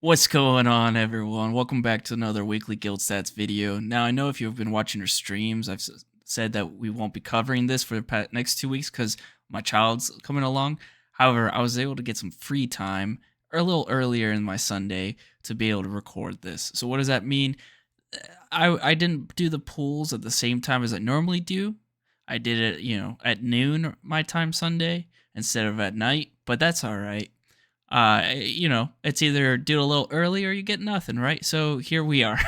What's going on, everyone? Welcome back to another weekly Guild Stats video. Now, I know if you've been watching our streams, I've said that we won't be covering this for the next 2 weeks because my child's coming along. However, I was able to get some free time a little earlier in my Sunday to be able to record this. So what does that mean? I didn't do the pools at the same time as I normally do. I did it, at noon my time Sunday instead of at night, but that's all right. It's either do it a little early or you get nothing, right? So here we are.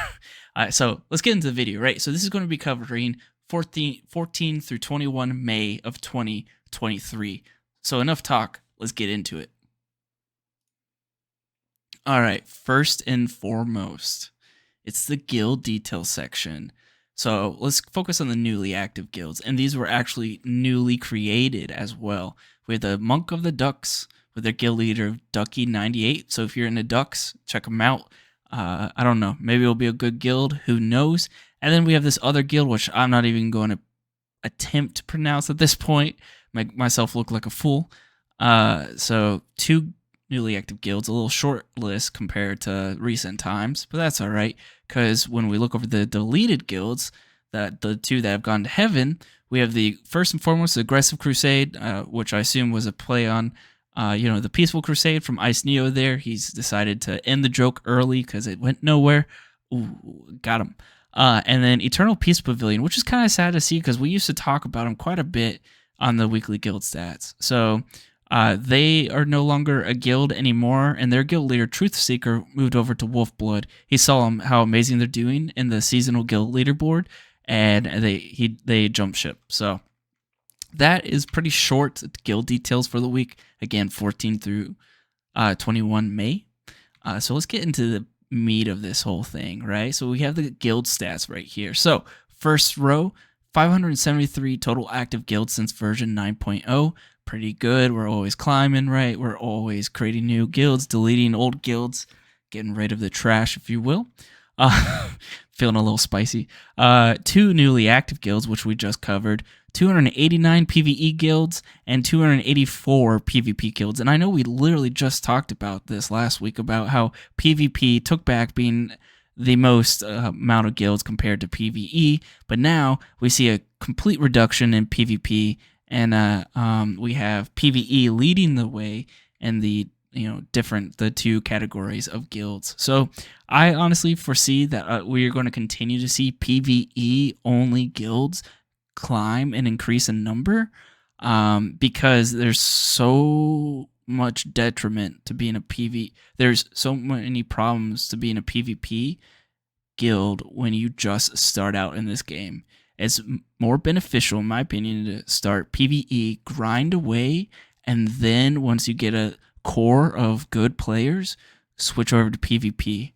So let's get into the video, right? So this is going to be covering 14 through 21 May of 2023. So enough talk. Let's get into it. All right. First and foremost, it's the guild detail section. So let's focus on the newly active guilds. And these were actually newly created as well. We have the Monk of the Ducks, with their guild leader Ducky98. So if you're into ducks, check them out. I don't know. Maybe it'll be a good guild. Who knows? And then we have this other guild, which I'm not even going to attempt to pronounce at this point. Make myself look like a fool. So 2 newly active guilds, a little short list compared to recent times, but that's all right, because when we look over the deleted guilds, that the 2 that have gone to heaven, we have the first and foremost Aggressive Crusade, which I assume was a play on the Peaceful Crusade from Ice Neo there. He's decided to end the joke early because it went nowhere. Ooh, got him. And then Eternal Peace Pavilion, which is kind of sad to see because we used to talk about him quite a bit on the weekly guild stats. So they are no longer a guild anymore, and their guild leader, Truth Seeker, moved over to WolfBlood. He saw how amazing they're doing in the seasonal guild leaderboard, and they jumped ship. So that is pretty short guild details for the week. Again, 14 through 21 May. So let's get into the meat of this whole thing, right? So we have the guild stats right here. So first row, 573 total active guilds since version 9.0. Pretty good. We're always climbing, right? We're always creating new guilds, deleting old guilds, getting rid of the trash, if you will. Feeling a little spicy. 2 newly active guilds, which we just covered. 289 PvE guilds and 284 PvP guilds. And I know we literally just talked about this last week about how PvP took back being the most amount of guilds compared to PvE, but now we see a complete reduction in PvP, and we have PvE leading the way in the the 2 categories of guilds. So I honestly foresee that we are going to continue to see PvE only guilds climb and increase in number, because there's so much detriment to being a PvP. There's so many problems to being a PvP guild when you just start out in this game. It's more beneficial, in my opinion, to start PvE, grind away, and then once you get a core of good players, switch over to PvP.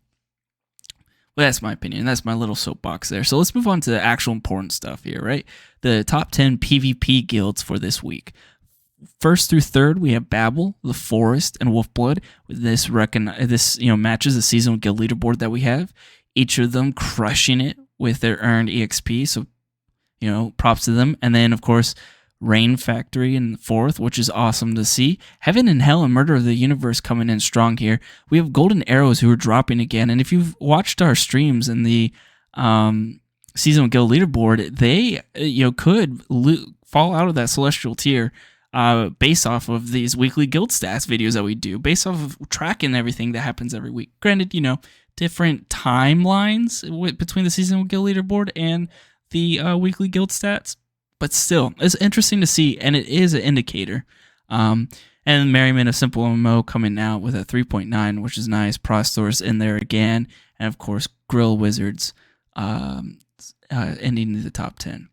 Well, that's my opinion. That's my little soapbox there. So let's move on to the actual important stuff here, right? The top 10 PvP guilds for this week. First through third, we have Babel, The Forest, and WolfBlood. This matches the seasonal guild leaderboard that we have. Each of them crushing it with their earned EXP. So, props to them. And then, of course, Rain Factory in 4th, which is awesome to see. Heaven and Hell and Murder of the Universe coming in strong here. We have Golden Arrows who are dropping again. And if you've watched our streams in the seasonal guild leaderboard, they could fall out of that celestial tier based off of these weekly guild stats videos that we do, based off of tracking everything that happens every week. Granted, different timelines between the seasonal guild leaderboard and the weekly guild stats. But still, it's interesting to see, and it is an indicator. And Merriment of SimpleMMO coming out with a 3.9, which is nice. Prostors in there again. And, of course, Grill Wizards ending the top 10.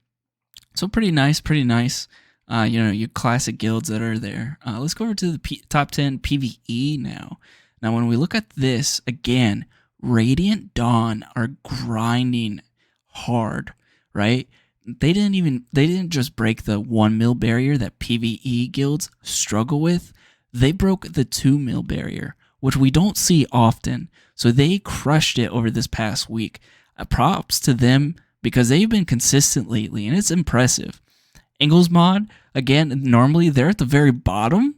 So pretty nice, pretty nice. Your classic guilds that are there. Let's go over to the top 10 PvE now. Now, when we look at this, again, Radiant Dawn are grinding hard, right? They didn't just break the 1 mil barrier that PvE guilds struggle with. They broke the 2 mil barrier, which we don't see often. So they crushed it over this past week. Props to them because they've been consistent lately, and it's impressive. Ingles Mod, again, normally they're at the very bottom,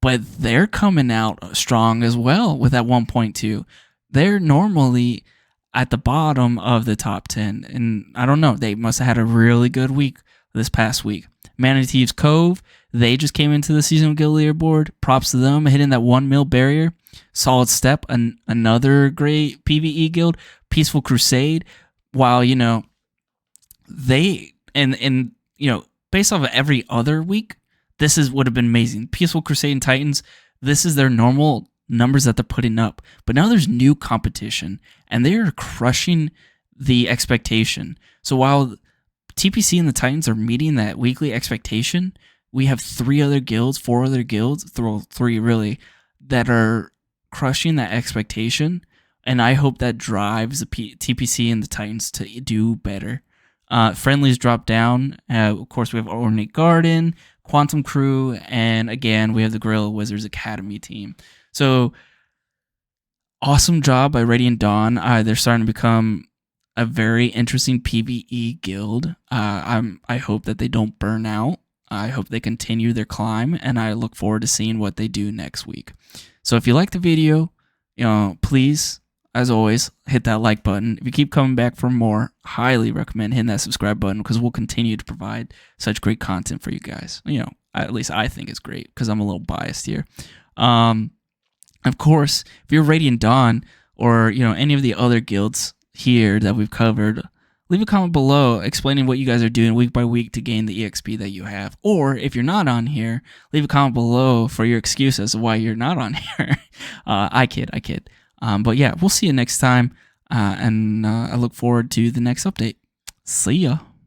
but they're coming out strong as well with that 1.2. They're normally at the bottom of the top 10, and I don't know, they must have had a really good week this past week. Manatee's Cove, they just came into the seasonal guild leaderboard. Props to them, hitting that 1 mil barrier. Solid Step, another great PvE guild. Peaceful Crusade, while they and based off of every other week, this would have been amazing. Peaceful Crusade and Titans, this is their normal numbers that they're putting up, but now there's new competition and they're crushing the expectation. So while TPC and the Titans are meeting that weekly expectation, we have 4 other guilds, three really, that are crushing that expectation, and I hope that drives the TPC and the Titans to do better. Friendlies drop down. Of course, we have Ornate Garden, Quantum Crew, and again, we have the Guerrilla Wizards Academy team. So, awesome job by Radiant Dawn. They're starting to become a very interesting PvE guild. I hope that they don't burn out. I hope they continue their climb, and I look forward to seeing what they do next week. So if you like the video, please, as always, hit that like button. If you keep coming back for more, highly recommend hitting that subscribe button, because we'll continue to provide such great content for you guys. At least I think it's great, because I'm a little biased here. Of course, if you're Radiant Dawn or any of the other guilds here that we've covered, leave a comment below explaining what you guys are doing week by week to gain the EXP that you have. Or if you're not on here, leave a comment below for your excuse as to why you're not on here. I kid. But yeah, we'll see you next time, and I look forward to the next update. See ya.